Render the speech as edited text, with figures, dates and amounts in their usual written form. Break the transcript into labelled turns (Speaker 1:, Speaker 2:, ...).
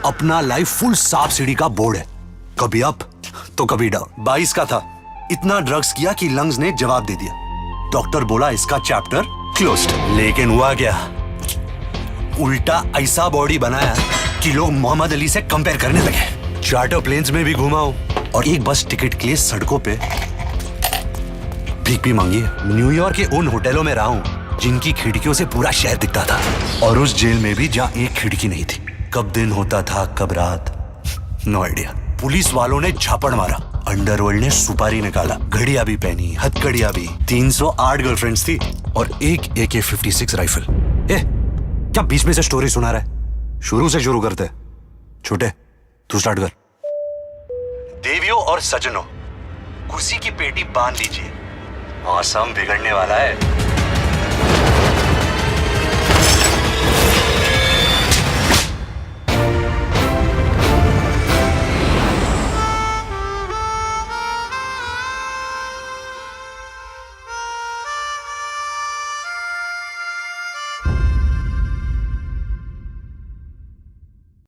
Speaker 1: अपना life full सांप सीढ़ी का बोर्ड है, कभी अप तो कभी डाउन। 22 का था, इतना ड्रग्स किया कि लंग्स ने जवाब दे दिया। डॉक्टर बोला इसका चैप्टर क्लोज्ड। लेकिन हुआ क्या, उल्टा ऐसा बॉडी बनाया कि लोग मोहम्मद अली से कंपेयर करने लगे। चार्टर प्लेन्स में भी घूमा हूं और एक बस टिकट के लिए सड़कों पे भीख भी मांगी है। न्यूयॉर्क के उन होटलों में रहा हूं जिनकी खिड़कियों से पूरा शहर दिखता था, और उस जेल में भी जहां एक खिड़की नहीं थी। कब दिन होता था कब रात, नो आइडिया। पुलिस वालों ने झापड़ मारा, अंडरवर्ल्ड ने सुपारी निकाला, घड़ियां भी पहनी, हथकड़ियां भी। 308 गर्लफ्रेंड्स थी और एक AK-56 राइफल। क्या बीच में से स्टोरी सुना रहा है? शुरू से शुरू करते। छोटे तू स्टार्ट कर। देवियों और सजनों, खुशी की पेटी बांध लीजिए, मौसम बिगड़ने वाला है।